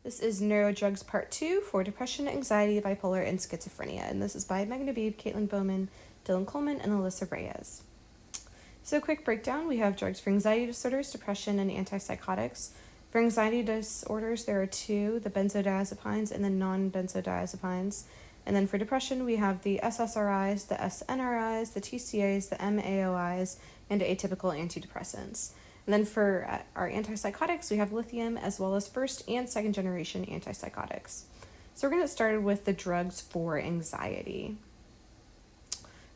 This is Neuro Drugs Part 2 for depression, anxiety, bipolar, and schizophrenia. And this is by Megan Abib, Caitlin Bowman, Dylan Coleman, and Alyssa Reyes. So quick breakdown, we have drugs for anxiety disorders, depression, and antipsychotics. For anxiety disorders, there are two, the benzodiazepines and the non-benzodiazepines. And then for depression, we have the SSRIs, the SNRIs, the TCAs, the MAOIs, and atypical antidepressants. And then for our antipsychotics, we have lithium as well as first and second generation antipsychotics. So we're going to get started with the drugs for anxiety.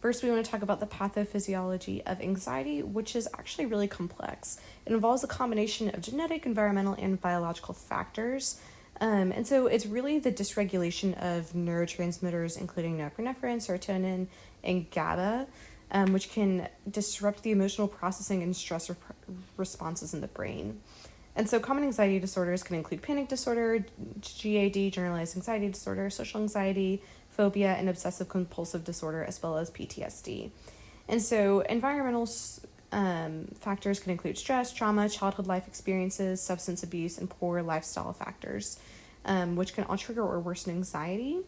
First, we want to talk about the pathophysiology of anxiety, which is actually really complex. It involves a combination of genetic, environmental, and biological factors. And so it's really the dysregulation of neurotransmitters, including norepinephrine, serotonin, and GABA, which can disrupt the emotional processing and stress responses in the brain. And so common anxiety disorders can include panic disorder, GAD, generalized anxiety disorder, social anxiety, phobia, and obsessive compulsive disorder, as well as PTSD. And so environmental factors can include stress, trauma, childhood life experiences, substance abuse, and poor lifestyle factors, which can all trigger or worsen anxiety.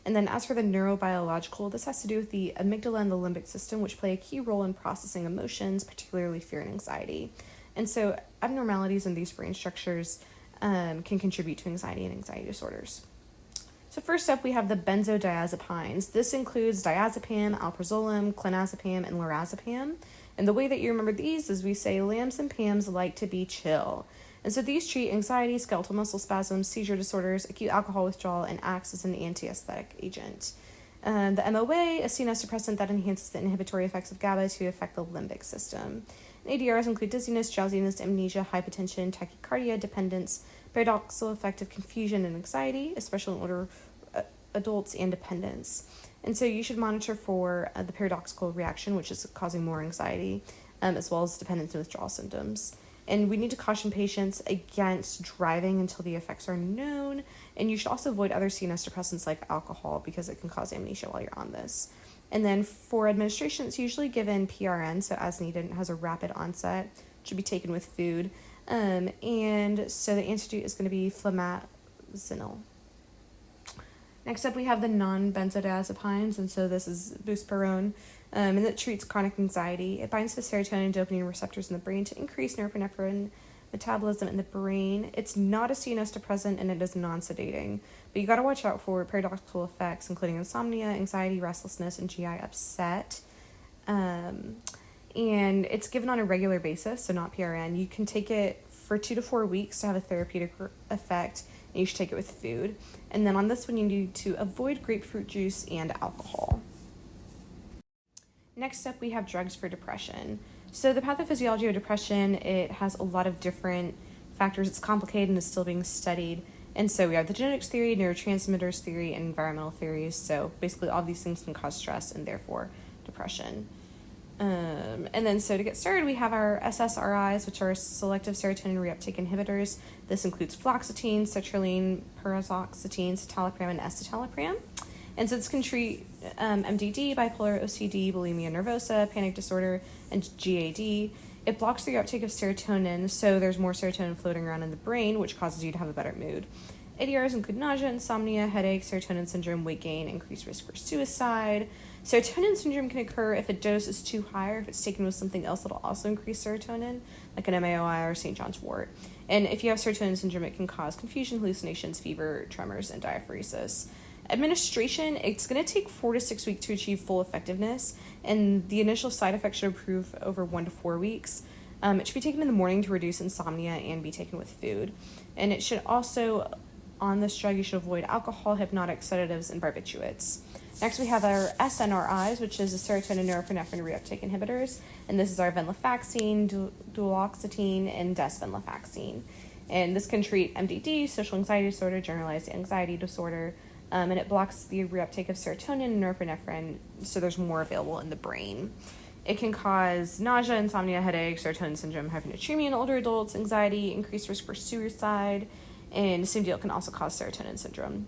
And then as for the neurobiological, this has to do with the amygdala and the limbic system, which play a key role in processing emotions, particularly fear and anxiety. And so abnormalities in these brain structures can contribute to anxiety and anxiety disorders. So first up, we have the benzodiazepines. This includes diazepam, alprazolam, clonazepam, and lorazepam. And the way that you remember these is we say lambs and pams like to be chill. And so these treat anxiety, skeletal muscle spasms, seizure disorders, acute alcohol withdrawal, and acts as an anti-aesthetic agent. The MOA, a CNS suppressant that enhances the inhibitory effects of GABA to affect the limbic system. And ADRs include dizziness, drowsiness, amnesia, hypotension, tachycardia, dependence, paradoxical effect of confusion and anxiety, especially in older adults, and dependence. And so you should monitor for the paradoxical reaction, which is causing more anxiety, as well as dependence and withdrawal symptoms. And we need to caution patients against driving until the effects are known. And you should also avoid other CNS depressants like alcohol because it can cause amnesia while you're on this. And then for administration, it's usually given PRN, so as needed, and has a rapid onset. It should be taken with food. And so the antidote is going to be flumazenil. Next up, we have the non-benzodiazepines, and so this is buspirone, and it treats chronic anxiety. It binds to serotonin and dopamine receptors in the brain to increase norepinephrine metabolism in the brain. It's not a CNS depressant, and it is non-sedating, but you got to watch out for paradoxical effects, including insomnia, anxiety, restlessness, and GI upset. And it's given on a regular basis, so not PRN. You can take it for 2 to 4 weeks to have a therapeutic effect, and you should take it with food. And then on this one, you need to avoid grapefruit juice and alcohol. Next up, we have drugs for depression. So the pathophysiology of depression, it has a lot of different factors. It's complicated and is still being studied. And so we have the genetics theory, neurotransmitters theory, and environmental theories. So basically all these things can cause stress and therefore depression. And then so to get started, we have our SSRIs, which are selective serotonin reuptake inhibitors. This includes fluoxetine, sertraline, paroxetine, citalopram, and escitalopram. And so this can treat MDD, bipolar, OCD, bulimia nervosa, panic disorder, and GAD. It blocks the reuptake of serotonin, so there's more serotonin floating around in the brain, which causes you to have a better mood. ADRs include nausea, insomnia, headache, serotonin syndrome, weight gain, increased risk for suicide. Serotonin syndrome can occur if a dose is too high or if it's taken with something else that will also increase serotonin, like an MAOI or St. John's wort. And if you have serotonin syndrome, it can cause confusion, hallucinations, fever, tremors, and diaphoresis. Administration, it's going to take 4 to 6 weeks to achieve full effectiveness, and the initial side effects should improve over 1 to 4 weeks. It should be taken in the morning to reduce insomnia and be taken with food. And it should also, on this drug, you should avoid alcohol, hypnotic sedatives, and barbiturates. Next, we have our SNRIs, which is the serotonin norepinephrine reuptake inhibitors, and this is our venlafaxine, duloxetine, and desvenlafaxine. And this can treat MDD, social anxiety disorder, generalized anxiety disorder, and it blocks the reuptake of serotonin and norepinephrine, so there's more available in the brain. It can cause nausea, insomnia, headache, serotonin syndrome, hyponatremia in older adults, anxiety, increased risk for suicide, and the same deal can also cause serotonin syndrome.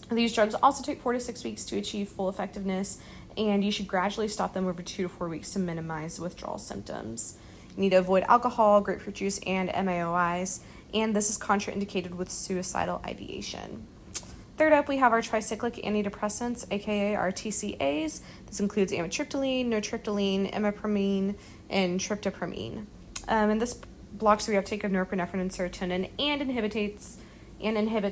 These drugs also take 4 to 6 weeks to achieve full effectiveness, and you should gradually stop them over 2 to 4 weeks to minimize withdrawal symptoms. You need to avoid alcohol, grapefruit juice, and MAOIs, and this is contraindicated with suicidal ideation. Third up, we have our tricyclic antidepressants, aka our TCAs. This includes amitriptyline, nortriptyline, imipramine, and triptopramine. And this blocks the reuptake of norepinephrine and serotonin and inhibits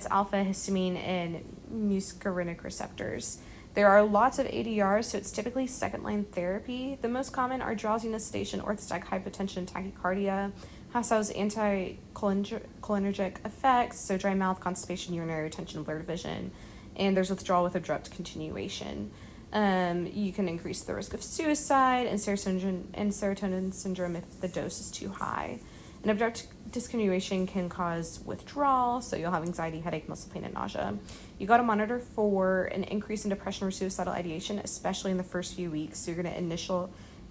alpha histamine and muscarinic receptors. There are lots of ADRs, so it's typically second-line therapy. The most common are drowsiness, sedation, orthostatic hypotension, and tachycardia. Has anticholinergic effects, so dry mouth, constipation, urinary retention, blurred vision, and there's withdrawal with abrupt continuation. You can increase the risk of suicide and serotonin syndrome if the dose is too high. An abrupt discontinuation can cause withdrawal, so you'll have anxiety, headache, muscle pain, and nausea. You got to monitor for an increase in depression or suicidal ideation, especially in the first few weeks. So you're going to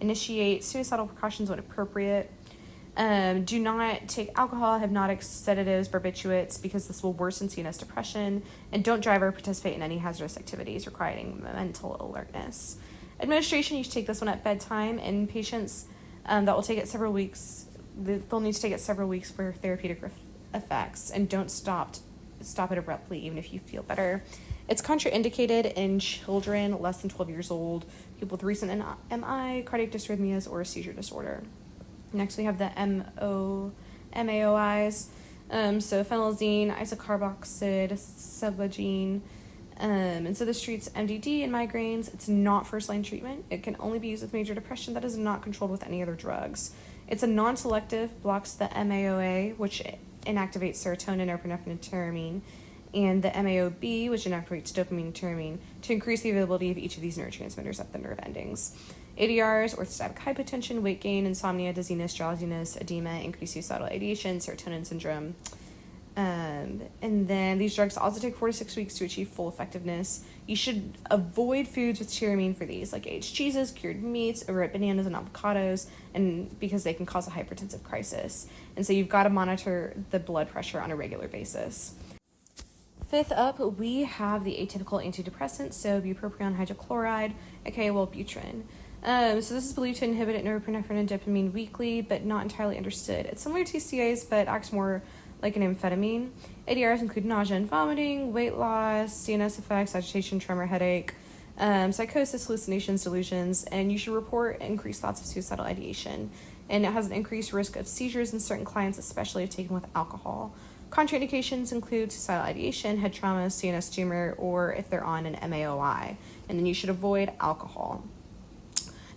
initiate suicidal precautions when appropriate. Do not take alcohol, hypnotics, sedatives, barbiturates, because this will worsen CNS depression, and don't drive or participate in any hazardous activities requiring mental alertness. Administration, you should take this one at bedtime, and patients that will take it several weeks, they'll need to take it several weeks for therapeutic effects, and don't stop it abruptly even if you feel better. It's contraindicated in children less than 12 years old, people with recent MI, cardiac dysrhythmias, or a seizure disorder. Next, we have the MAOIs, so phenylazine, isocarboxide, seblagenine, and so this treats MDD and migraines. It's not first-line treatment. It can only be used with major depression that is not controlled with any other drugs. It's a non-selective, blocks the MAOA, which inactivates serotonin, norepinephrine, and tyramine, and the MAOB, which inactivates dopamine and tyramine, to increase the availability of each of these neurotransmitters at the nerve endings. ADRs, orthostatic hypotension, weight gain, insomnia, dizziness, drowsiness, edema, increased suicidal ideation, serotonin syndrome. And then these drugs also take 4 to 6 weeks to achieve full effectiveness. You should avoid foods with tyramine for these, like aged cheeses, cured meats, overripe bananas, and avocados, and because they can cause a hypertensive crisis. And so you've got to monitor the blood pressure on a regular basis. Fifth up, we have the atypical antidepressants, so bupropion hydrochloride, aka Wellbutrin. So this is believed to inhibit norepinephrine and dopamine weakly, but not entirely understood. It's similar to TCAs, but acts more like an amphetamine. ADRs include nausea and vomiting, weight loss, CNS effects, agitation, tremor, headache, psychosis, hallucinations, delusions, and you should report increased thoughts of suicidal ideation. And it has an increased risk of seizures in certain clients, especially if taken with alcohol. Contraindications include suicidal ideation, head trauma, CNS tumor, or if they're on an MAOI. And then you should avoid alcohol.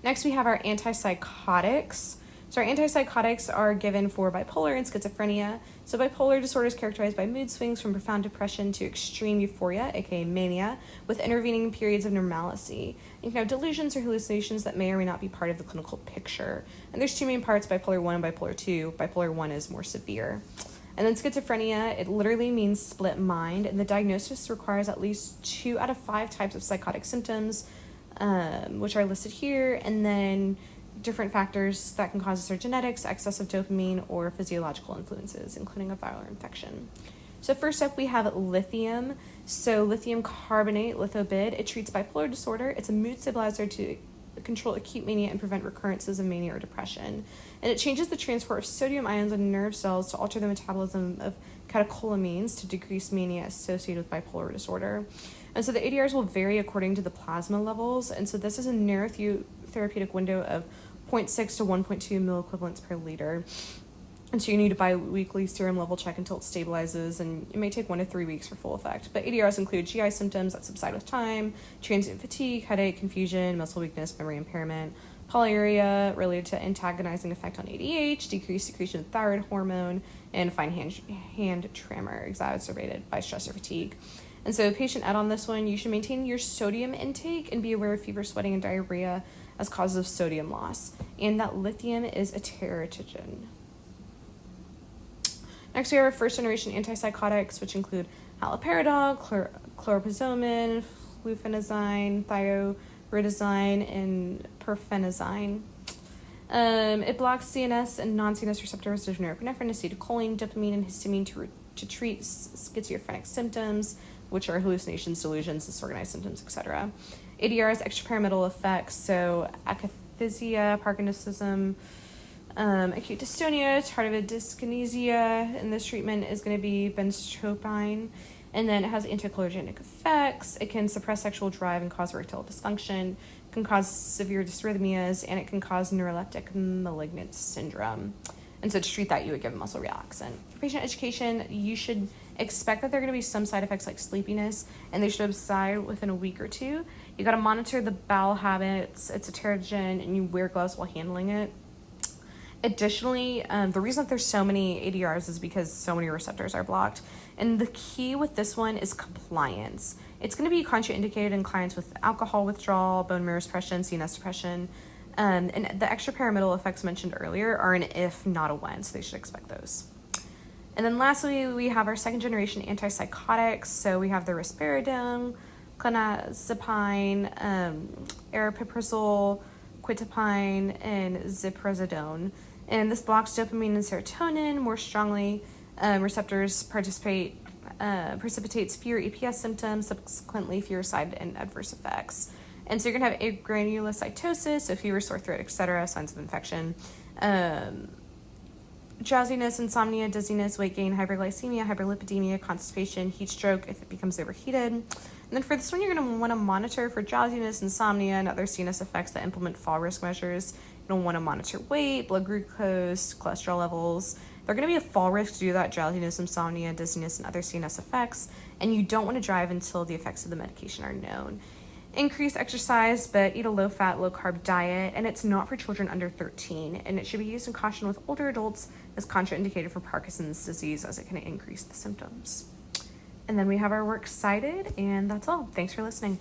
Next, we have our antipsychotics. So our antipsychotics are given for bipolar and schizophrenia. So bipolar disorder is characterized by mood swings from profound depression to extreme euphoria, aka mania, with intervening periods of normalcy. You can have delusions or hallucinations that may or may not be part of the clinical picture. And there's 2 main parts, bipolar 1 and bipolar 2. Bipolar 1 is more severe. And then schizophrenia, it literally means split mind, and the diagnosis requires at least 2 out of 5 types of psychotic symptoms, which are listed here, and then different factors that can cause this are genetics, excess of dopamine, or physiological influences, including a viral infection. So first up, we have lithium. So lithium carbonate, lithobid, it treats bipolar disorder. It's a mood stabilizer to control acute mania and prevent recurrences of mania or depression. And it changes the transport of sodium ions in nerve cells to alter the metabolism of catecholamines to decrease mania associated with bipolar disorder. And so the ADRs will vary according to the plasma levels. And so this is a narrow therapeutic window of 0.6 to 1.2 milliequivalents per liter. And so you need a bi-weekly serum level check until it stabilizes, and it may take 1 to 3 weeks for full effect. But ADRs include GI symptoms that subside with time, transient fatigue, headache, confusion, muscle weakness, memory impairment, polyuria related to antagonizing effect on ADH, decreased secretion of thyroid hormone, and fine hand tremor exacerbated by stress or fatigue. And so patient add on this one, you should maintain your sodium intake and be aware of fever, sweating, and diarrhea as causes of sodium loss. And that lithium is a teratogen. Next, we have our first generation antipsychotics, which include haloperidol, chlorpheniramine, fluphenazine, thioridazine, and perfenazine. It blocks CNS and non-CNS receptors of norepinephrine, acetylcholine, dopamine, and histamine to treat schizophrenic symptoms, which are hallucinations, delusions, disorganized symptoms, etc. ADR has extrapyramidal effects, so akathisia, Parkinsonism, Acute dystonia, tardive dyskinesia, and this treatment is going to be benztropine, and then it has anticholinergic effects. It can suppress sexual drive and cause erectile dysfunction, can cause severe dysrhythmias, and it can cause neuroleptic malignant syndrome. And so to treat that, you would give a muscle relaxant. For patient education, you should expect that there are going to be some side effects like sleepiness, and they should subside within a week or two. You got to monitor the bowel habits. It's a teratogen, and you wear gloves while handling it. Additionally, the reason that there's so many ADRs is because so many receptors are blocked. And the key with this one is compliance. It's going to be contraindicated in clients with alcohol withdrawal, bone marrow suppression, CNS depression. And the extrapyramidal effects mentioned earlier are an if, not a when, so they should expect those. And then lastly, we have our second generation antipsychotics. So we have the risperidone, clonazepine, aripiprazole, quetiapine, and ziprasidone. And this blocks dopamine and serotonin more strongly. Receptors precipitates fewer EPS symptoms, subsequently fewer side and adverse effects. And so you're going to have agranulocytosis, so fever, sore throat, etc., signs of infection. Drowsiness, insomnia, dizziness, weight gain, hyperglycemia, hyperlipidemia, constipation, heat stroke if it becomes overheated. And then for this one, you're going to want to monitor for drowsiness, insomnia, and other CNS effects that implement fall risk measures. You'll want to monitor weight, blood glucose, cholesterol levels. They're going to be a fall risk due to that drowsiness, insomnia, dizziness, and other CNS effects. And you don't want to drive until the effects of the medication are known. Increase exercise, but eat a low-fat, low-carb diet, and it's not for children under 13, and it should be used in caution with older adults as contraindicated for Parkinson's disease as it can increase the symptoms. And then we have our works cited, and that's all. Thanks for listening.